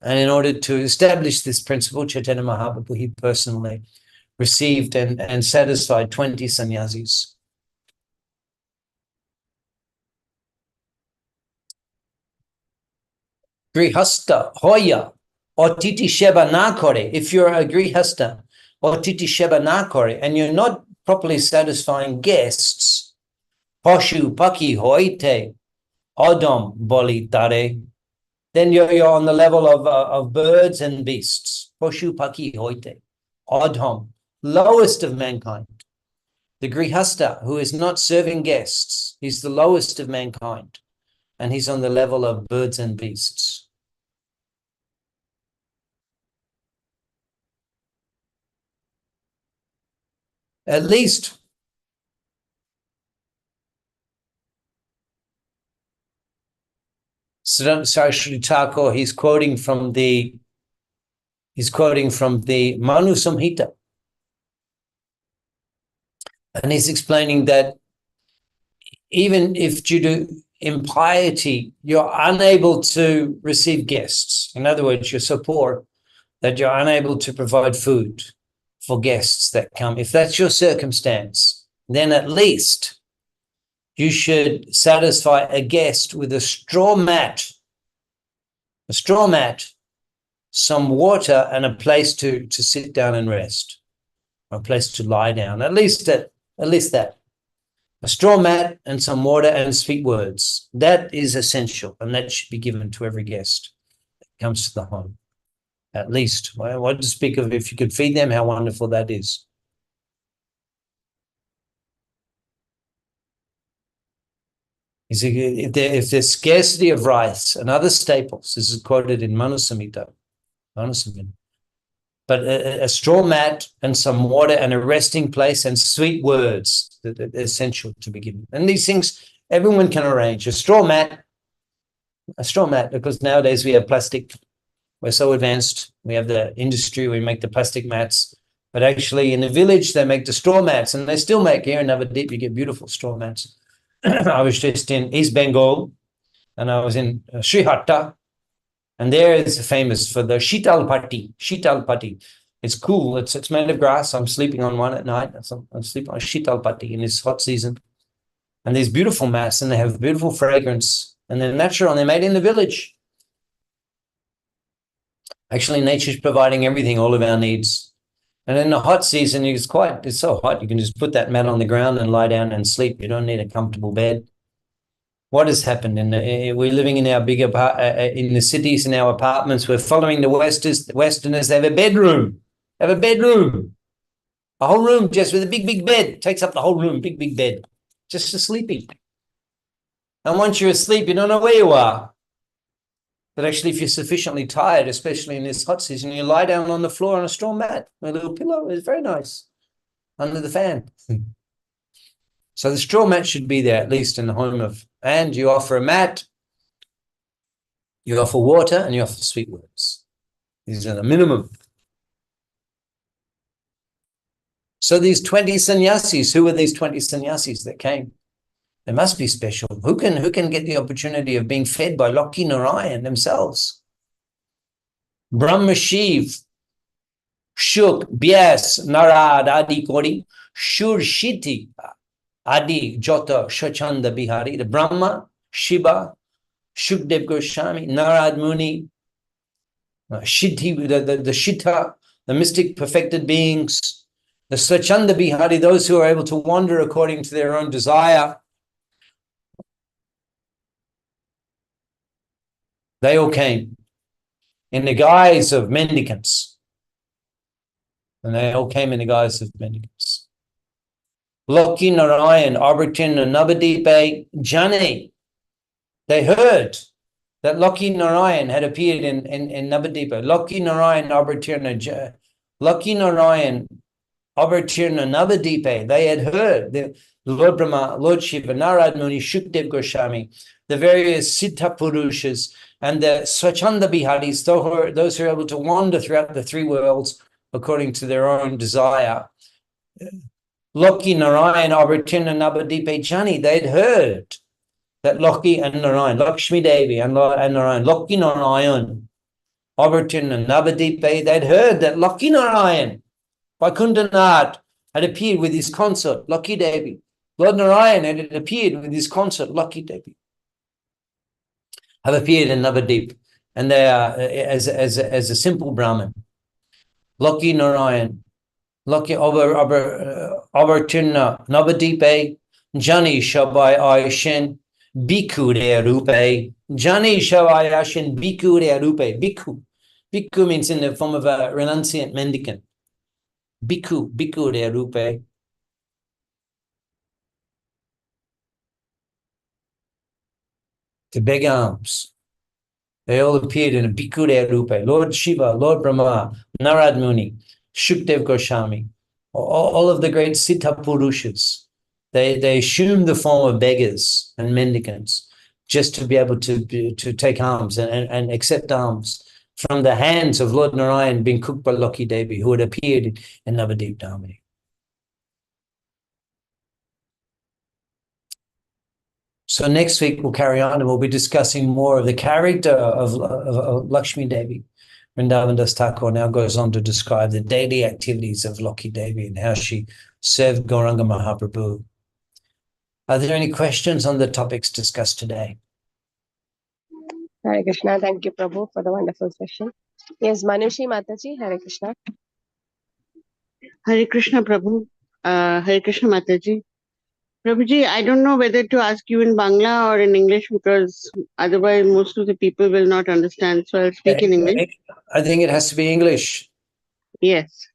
Speaker 1: And in order to establish this principle, Chaitanya Mahaprabhu, he personally received and satisfied 20 sannyasis. Grihasta hoya otiti sheba na kore. If you're a grihasta, otiti sheba na kore, and you're not properly satisfying guests, poshu paki hoite odom boli tare, then you're on the level of birds and beasts. Poshu paki hoite odom, lowest of mankind. The grihasta, who is not serving guests, he's the lowest of mankind, and he's on the level of birds and beasts. At least Saraswati Thakur, he's quoting from the Manu Samhita, and he's explaining that even if due to impiety you're unable to receive guests, in other words, you're so poor that you're unable to provide food for guests that come, if that's your circumstance, then at least you should satisfy a guest with a straw mat, some water, and a place to sit down and rest, or a place to lie down. At least that. A straw mat and some water and sweet words. That is essential, and that should be given to every guest that comes to the home. At least. What to speak of if you could feed them, how wonderful that is. If there's scarcity of rice and other staples, this is quoted in Manu Samhita, but a straw mat and some water and a resting place and sweet words that are essential to be given. And these things everyone can arrange. A straw mat, because nowadays we have plastic. We're so advanced. We have the industry, we make the plastic mats. But actually in the village, they make the straw mats, and they still make here in Navadip, you get beautiful straw mats. I was just in East Bengal, and I was in Srihatta, and there is famous for the Shital Patti. It's cool. It's made of grass. I'm sleeping on one at night. I'm sleeping on Shital Patti in this hot season. And these beautiful mats, and they have beautiful fragrance, and they're natural, and they're made in the village. Actually, nature's providing everything, all of our needs. And in the hot season, it's so hot, you can just put that mat on the ground and lie down and sleep. You don't need a comfortable bed. What has happened? We're living in our in the cities, in our apartments. We're following the Westerners. They have a bedroom. A whole room just with a big bed. It takes up the whole room, big bed, just for sleeping. And once you're asleep, you don't know where you are. But actually, if you're sufficiently tired, especially in this hot season, you lie down on the floor on a straw mat, a little pillow. It's very nice under the fan. So the straw mat should be there, at least in the home of, and you offer a mat, you offer water, and you offer sweet words. These are the minimum. So these 20 sannyasis, who were these 20 sannyasis that came? They must be special. Who can get the opportunity of being fed by Lakshmi Narayan themselves? Brahma Shiv, Shuk, Vyas, Narad, Adi Kori, Shur Shiti, Adi, Jota, Shachanda Bihari, the Brahma, Shiva, Shukdev Goswami, Narad Muni, Shiti, the Shita, the mystic perfected beings, the Swachanda Bihari, those who are able to wander according to their own desire. They all came in the guise of mendicants. And they all came in the guise of mendicants. Lakshmi Narayan, Avartina Navadipe Jani. They heard that Lakshmi Narayan had appeared in Navadipa. Lakshmi Narayan, Avartina Navadipe. They had heard the Lord Brahma, Lord Shiva, Narad Muni, Shukdev Goswami, the various Siddha Purushas, and the Swachanda Biharis, those who are able to wander throughout the three worlds, according to their own desire. Loki, Narayan, Avartina, Navadipe, Jani, they'd heard that Loki and Narayan, Lakshmi Devi and Narayan, Loki, Narayan, Avartina, Navadipe, they'd heard that Loki Narayan, Vaikunthanath, had appeared with his consort, Loki Devi. Lord Narayan had appeared with his consort, Loki Devi, have appeared in Navadip, and they are as a simple Brahmin. Loki Narayan, Loki Avartina, Navadipe, Jani Shabai Aishin, Bhikkhu de Rupe, Jani Shabai Aishin, Bhikkhu de Rupe, Bhikkhu. Bhikkhu means in the form of a renunciant mendicant. Bhikkhu de Rupe. To beg alms. They all appeared in a Bhikkhu de Rupe. Lord Shiva, Lord Brahma, Narad Muni, Shukdev Goswami, all of the great Siddha Purushas. They assumed the form of beggars and mendicants just to be able to take alms and accept alms from the hands of Lord Narayan being cooked by Loki Devi, who had appeared in Navadip Dhamini. So next week we'll carry on and we'll be discussing more of the character of Lakshmi Devi. Vrindavan Das Thakur now goes on to describe the daily activities of Loki Devi and how she served Gauranga Mahaprabhu. Are there any questions on the topics discussed today?
Speaker 2: Hare Krishna. Thank you, Prabhu, for the wonderful session. Yes, Manushi Mataji, Hare Krishna.
Speaker 3: Hare Krishna, Prabhu. Hare Krishna, Mataji. Prabhuji, I don't know whether to ask you in Bangla or in English because otherwise most of the people will not understand. So I'll speak in English.
Speaker 1: I think it has to be English.
Speaker 3: Yes.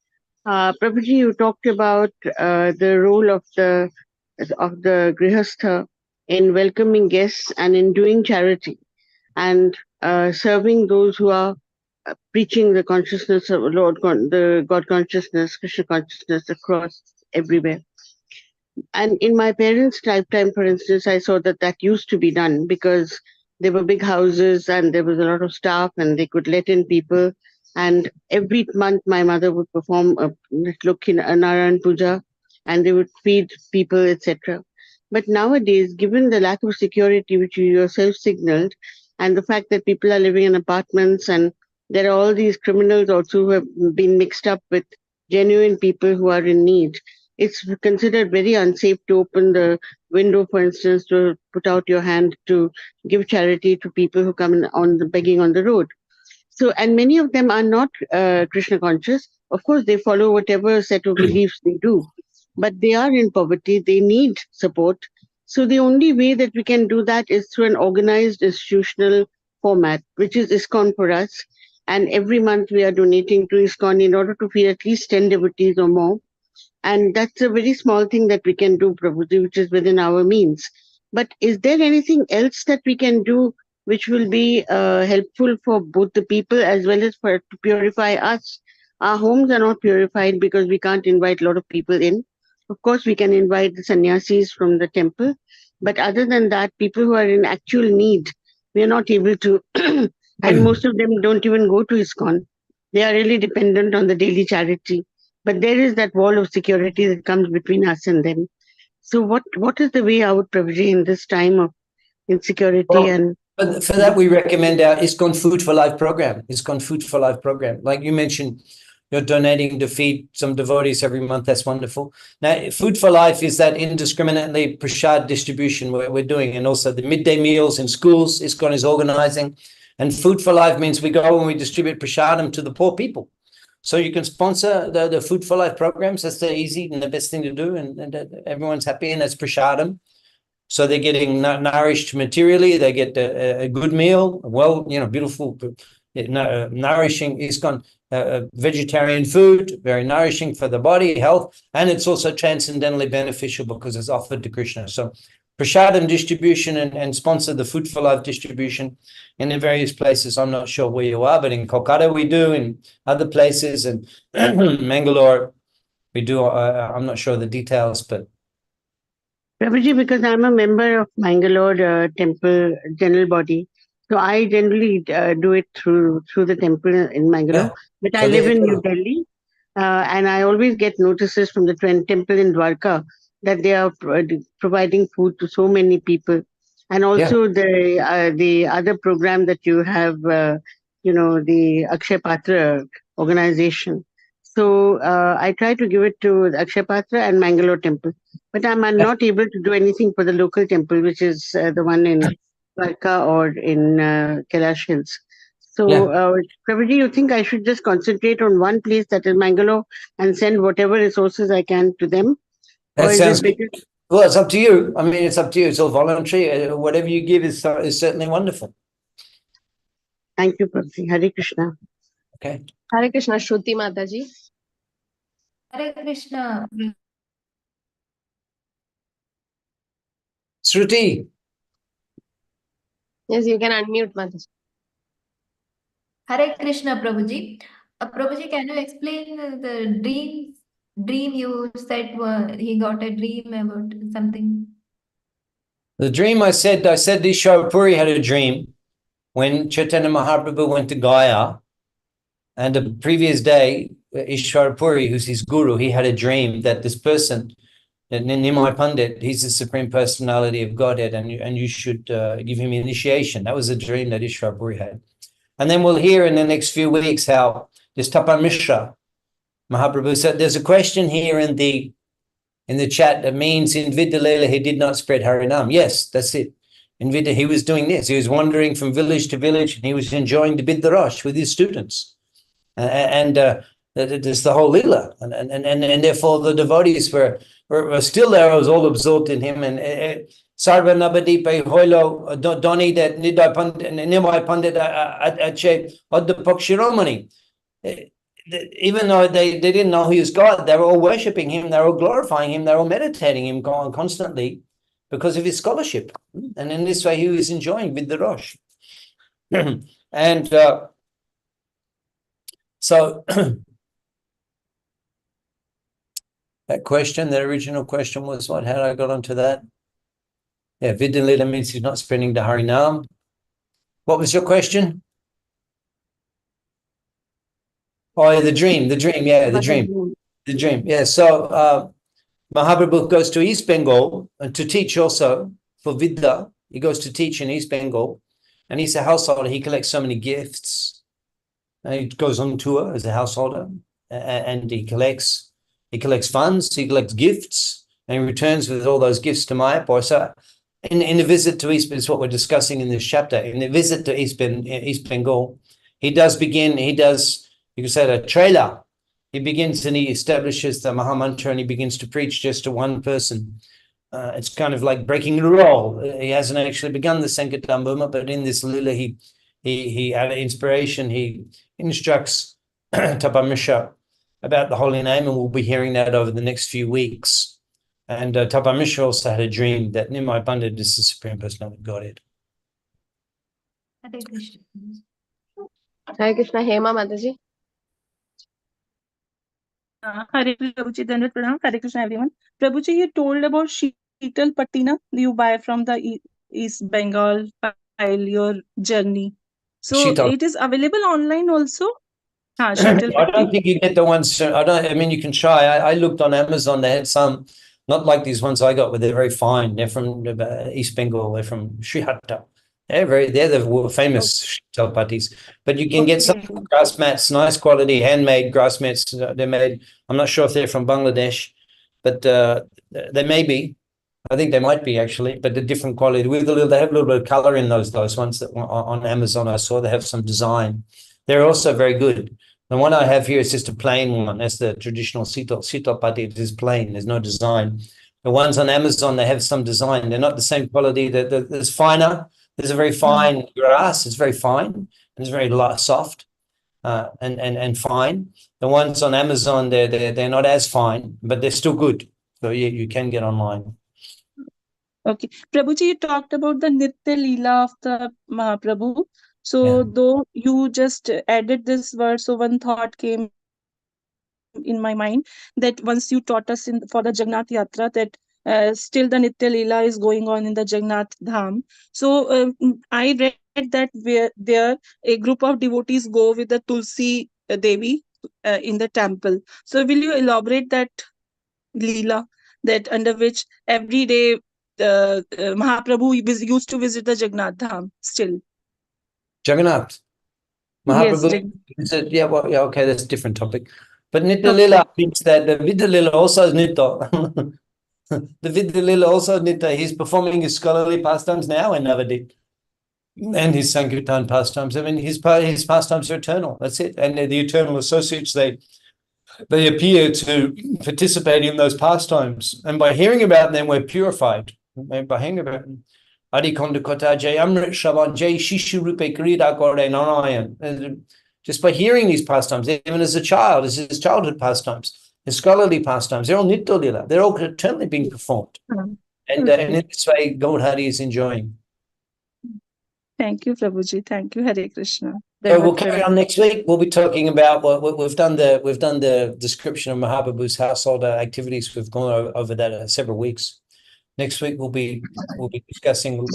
Speaker 3: Prabhuji, you talked about the role of the Grihastha in welcoming guests and in doing charity and serving those who are preaching the consciousness of the God consciousness, Krishna consciousness across everywhere. And in my parents' lifetime, for instance, I saw that used to be done because there were big houses and there was a lot of staff and they could let in people. And every month, my mother would perform a Narayan Puja and they would feed people, etc. But nowadays, given the lack of security, which you yourself signaled, and the fact that people are living in apartments and there are all these criminals also who have been mixed up with genuine people who are in need, it's considered very unsafe to open the window, for instance, to put out your hand to give charity to people who come in on the begging on the road. So, and many of them are not Krishna conscious. Of course, they follow whatever set of beliefs they do, but they are in poverty. They need support. So the only way that we can do that is through an organized institutional format, which is ISKCON for us. And every month we are donating to ISKCON in order to feed at least 10 devotees or more. And that's a very small thing that we can do, Prabhuji, which is within our means. But is there anything else that we can do which will be helpful for both the people as well as for to purify us? Our homes are not purified because we can't invite a lot of people in. Of course, we can invite the sannyasis from the temple. But other than that, people who are in actual need, we are not able to. And most of them don't even go to ISKCON. They are really dependent on the daily charity. But there is that wall of security that comes between us and them. So what is the way out, Prabhuji, in this time of insecurity? And
Speaker 1: for that, we recommend our ISKCON Food for Life program. ISKCON Food for Life program. Like you mentioned, you're donating to feed some devotees every month. That's wonderful. Now, Food for Life is that indiscriminately prasad distribution we're doing, and also the midday meals in schools ISKCON is organizing. And Food for Life means we go and we distribute prasadam to the poor people. So you can sponsor the Food for Life programs. That's the easy and the best thing to do, and everyone's happy, and that's prasadam. So they're getting nourished materially. They get a good meal, beautiful, nourishing ISKCON vegetarian food, very nourishing for the body, health, and it's also transcendentally beneficial because it's offered to Krishna. So prasadam distribution and sponsor the Food for Life distribution in the various places. I'm not sure where you are, but in Kolkata we do, in other places, and Mangalore we do. I'm not sure the details, but
Speaker 3: Prabhuji, because I'm a member of Mangalore temple general body, so I generally do it through the temple in Mangalore.
Speaker 1: yeah.
Speaker 3: But
Speaker 1: So
Speaker 3: I live
Speaker 1: there
Speaker 3: in
Speaker 1: you
Speaker 3: New
Speaker 1: go.
Speaker 3: Delhi. And I always get notices from the temple in Dwarka that they are providing food to so many people. And also the other program that you have, the Akshay Patra organization. So I try to give it to the Akshay Patra and Mangalore temple, but I'm not able to do anything for the local temple, which is the one in Dwarka or in Kailash Hills. So, Prabhuji, you think I should just concentrate on one place, that is Mangalore, and send whatever resources I can to them?
Speaker 1: That
Speaker 3: Or is
Speaker 1: sounds
Speaker 3: it
Speaker 1: good.
Speaker 3: better?
Speaker 1: Well, it's up to you. I mean, it's up to you. It's all voluntary. Whatever you give is certainly wonderful.
Speaker 3: Thank you, Prabhuji. Hare Krishna.
Speaker 1: Okay.
Speaker 2: Hare Krishna, Shruti Mataji.
Speaker 4: Hare Krishna.
Speaker 1: Shruti.
Speaker 2: Yes, you can unmute Mataji.
Speaker 4: Hare Krishna, Prabhuji. Prabhuji, can you explain the dream you said he got a dream about something?
Speaker 1: The dream I said Ishwar Puri had a dream when Chaitanya Mahaprabhu went to Gaya, and the previous day, Ishwar Puri, who's his guru, he had a dream that this person, Nimai Pandit, he's the Supreme Personality of Godhead, and you should give him initiation. That was a dream that Ishwar Puri had. And then we'll hear in the next few weeks how this Tapan Mishra, Mahaprabhu said, there's a question here in the chat that means in Vidyalela he did not spread Harinam. Yes, that's it. In Vidya, he was doing this. He was wandering from village to village, and he was enjoying the Biddarosh with his students. And there's the whole Leela. And therefore the devotees were still there, was all absorbed in him. And Sarva Nabadipe Hoilo Doni that Nimai Pandit Ache Oddapak Shiromani. Even though they didn't know he was God, they were all worshipping him, they were all glorifying him, they were all meditating him constantly because of his scholarship. And in this way, he was enjoying Vidyarosh. And so that question, the original question was what? How did I got onto that? Yeah, Vidyalila means he's not spreading the Harinam. What was your question? Oh, yeah, the dream. Yeah, the dream. Yeah, so Mahaprabhu goes to East Bengal to teach also for Vidya. He goes to teach in East Bengal, and he's a householder. He collects so many gifts. And he goes on tour as a householder, and he collects funds, he collects gifts, and he returns with all those gifts to Mayapur. So in the visit to East, is what we're discussing in this chapter. In the visit to East Bengal, he does, you could say, a trailer. He begins and he establishes the Mahamantra, and he begins to preach just to one person. It's kind of like breaking the rule. He hasn't actually begun the Sankirtan movement, but in this lila, he had an inspiration. He instructs Tapan Mishra about the holy name, and we'll be hearing that over the next few weeks. And Tapan Mishra also had a dream that Nimai Pandit is the Supreme Personality of Godhead.
Speaker 4: Hare Krishna.
Speaker 2: Hare Krishna, Hema Mataji.
Speaker 5: Hare Krishna, Prabhuji, Dandavat Pranam. Hare Krishna, everyone. Prabhuji, you told about Sheetal Patina you buy from the East Bengal file your journey. So
Speaker 1: Sheetal.
Speaker 5: it is available online also?
Speaker 1: I
Speaker 5: Sheetal
Speaker 1: don't
Speaker 5: Patti.
Speaker 1: think you get the ones. I mean, you can try. I looked on Amazon. They had some, not like these ones I got, where they're very fine. They're from East Bengal. They're from Srihatta. They're the famous Sheetal Pattis. But you can get some grass mats, nice quality, handmade grass mats. They're made. I'm not sure if they're from Bangladesh, but they may be. I think they might be actually, but they're different quality. They have a little bit of color in those ones that on Amazon I saw. They have some design. They're also very good. The one I have here is just a plain one. That's the traditional Sheetal Patti. It is plain. There's no design. The ones on Amazon, they have some design. They're not the same quality. There's finer. There's a very fine grass. It's very fine. And it's very soft and fine. The ones on Amazon, they're not as fine, but they're still good. So you can get online.
Speaker 5: Okay. Prabhuji, you talked about the Nitya Leela of the Mahaprabhu. So though you just added this word, so one thought came in my mind that once you taught us for the Jagannath Yatra that still the Nitya Leela is going on in the Jagannath Dham. So I read that there a group of devotees go with the Tulsi Devi in the temple. So will you elaborate that Leela, that under which every day Mahaprabhu used to visit the Jagannath Dham still?
Speaker 1: Jagannath.
Speaker 5: Yes,
Speaker 1: Mahaprabhu, yeah, well, yeah, okay, that's a different topic. But Nitya
Speaker 5: Okay.
Speaker 1: Lila means that the Vidya Lila also is Nitya. The Vidya Lila also Nitya. He's performing his scholarly pastimes now in Navadip. And his Sankirtan pastimes. I mean, his pastimes are eternal. That's it. And the eternal associates, they appear to participate in those pastimes. And by hearing about them, we're purified. And by hearing about them, Adi Konda Kota Jay Amrit Shaban Jay Shishu Rupe Krida Kore Narayan. Just by hearing these pastimes, even as a child, as his childhood pastimes, his scholarly pastimes, they're all Nitya Lila. They're all eternally being performed. And in this way, God Hari is enjoying.
Speaker 5: Thank you, Prabhuji. Thank you, Hare Krishna.
Speaker 1: So we'll carry on next week. We'll be talking about what we've done. We've done the description of Mahaprabhu's household activities. We've gone over that several weeks. Next week we'll be discussing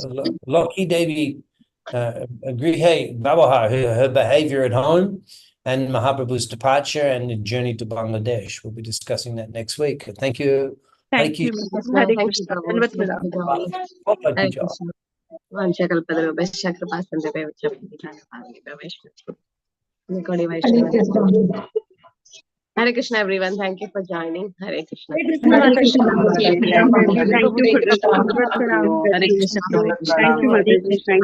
Speaker 1: Loki Devi Grihe Babahar, her behavior at home, and Mahaprabhu's departure and the journey to Bangladesh. We'll be discussing that next week. Thank you.
Speaker 5: Thank you. Hare
Speaker 2: Thank you,
Speaker 5: Krishna.
Speaker 2: Prabhu.
Speaker 5: Dandavat
Speaker 2: Hare Krishna. Vanchakalpadaro Vaishyakrapasandave Vaishyakrapasandave. Hare Krishna, everyone. Thank you for joining. Hare Krishna.
Speaker 3: Hare Krishna. Thank you for the
Speaker 2: Hare Krishna.
Speaker 3: Thank you, Mataji. Thank you.